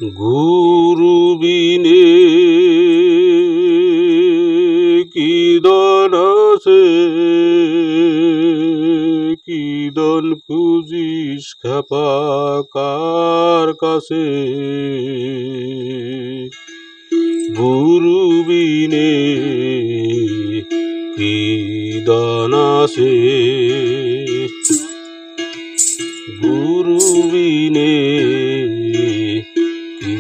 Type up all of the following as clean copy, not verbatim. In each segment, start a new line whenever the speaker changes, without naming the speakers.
গুরু বিনে কি দান আছে, কি দান খুঁজিস খেপা কার কাছে। গুরু বিনে কি দান আছে, গুরু বিনে কি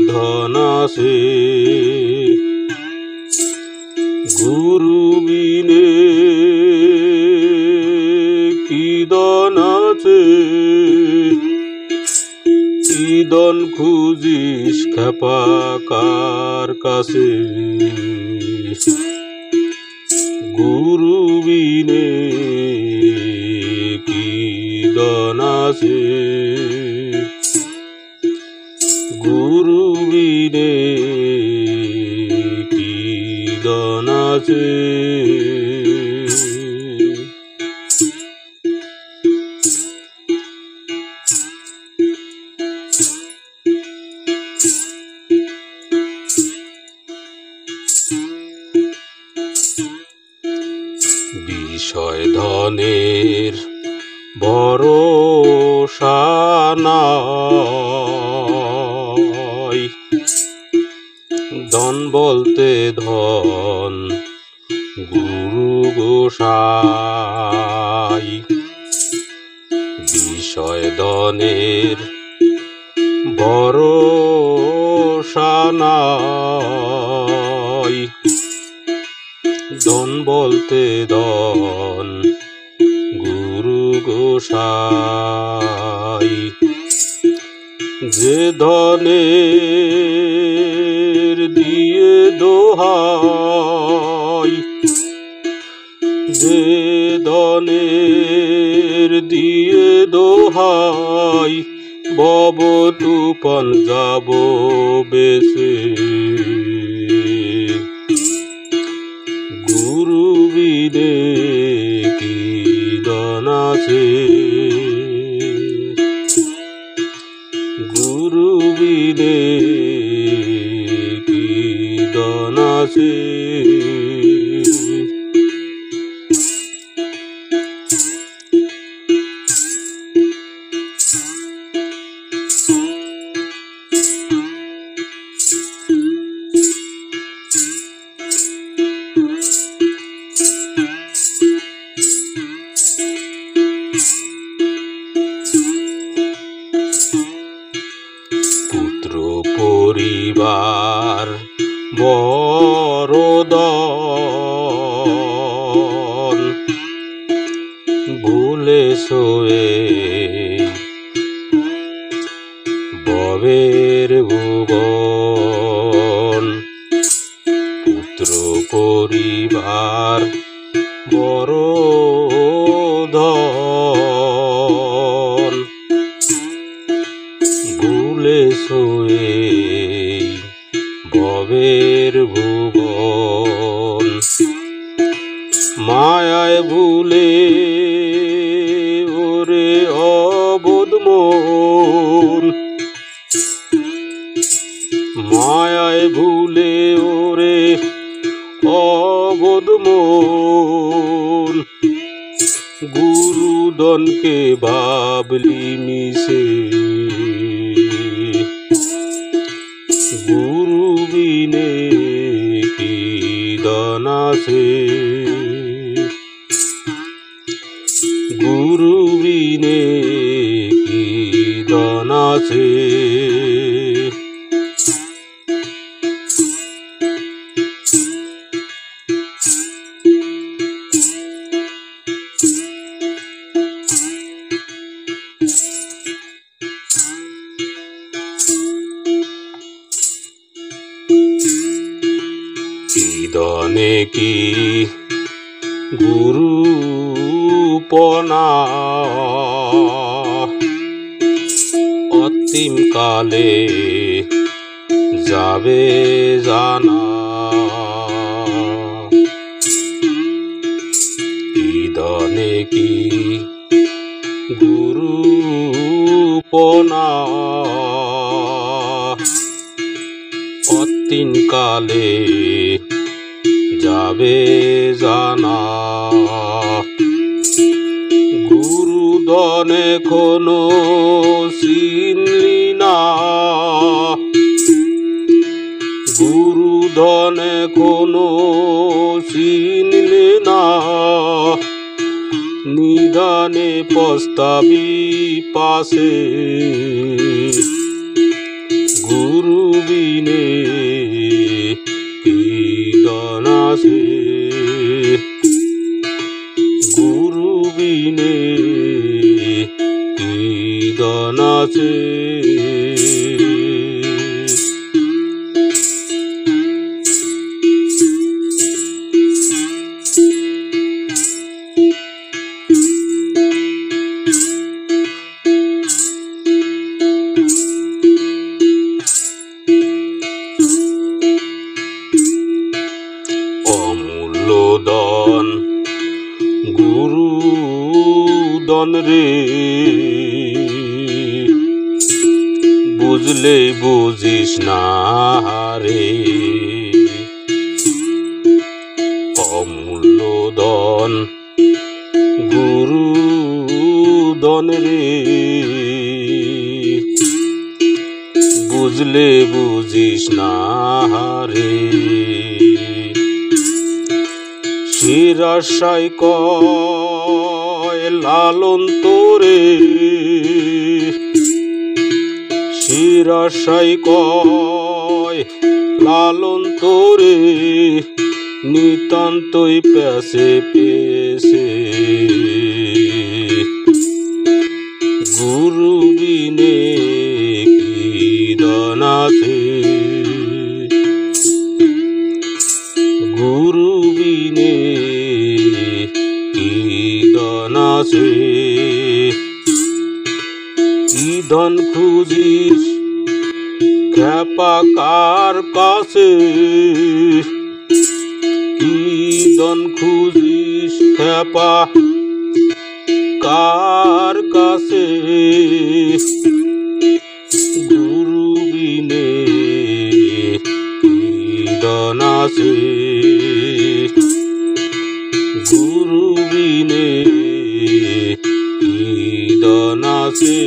ধন আছে। গুরু বিনে কি দান আছে, কি দান খুঁজিস খেপা কার কাছে। গুরু বিনে কি দান আছে, গুরু বিনে কি দান আছে। বিষয় ধনের ভরসা নাই, ধন বলতে ধন গুরু গোসাই। বিষয় ধনের ভরসা নাই, ধন বলতে ধন গুরু গোসাই। যে ধনের দিয়ে দোহাই, যে ধনের দিয়ে দোহাই, ভব তুফান যাব বেশে। গুরু বিনে কি দান আছে, গুরু বিনে কি দান আছে। পুত্র পরিবার বরদন, ভুলে শোয়ে ভবের ভুবন। পুত্র পরিবার বরদন, ভুলে শোয়ে ভবের ভুবন। মায়ায় ভুলে ওরে অবোধ মন, মায়ায় ভুলে ওরে অবোধ মন। গুরুদনকে ভাবলি মিশে, গুরু বিনে কি দান আছে, গুরু বিনে কি দান আছে। কি দানে কি গুরুপনা, অন্তিম কালে যাবে জানা। কি দানে কি গুরুপনা, তিন কালে যাবে জানা। গুরুধন এখনো চিনলি না, গুরুধন এখনো চিনলে না, নিদানে পস্তাবি পাশে। গুরু বিনে কি দান আছে, গুরু বিনে কি দান আছে। অমূল্য দান গুরু দান রে, বুঝলে বুঝিস না রে। অমূল্য দান গুরু দান রে, বুঝলে বুঝিস না রে। শিরাশাই কয় লালন তোরে, শিরাশাই কয় লালন তোরে, নিতান্তই পেছে পেছে। গুরু বিনে কি দান আছে, গুরু বিনে কি দান আছে। কি ধন খুঁজিস খ্যাপা কার কাছে, কি ধন খুঁজিস খ্যাপা কার কাছে। গুরু বিনে কি দান আছে, গুরু বিনে কি দান আছে।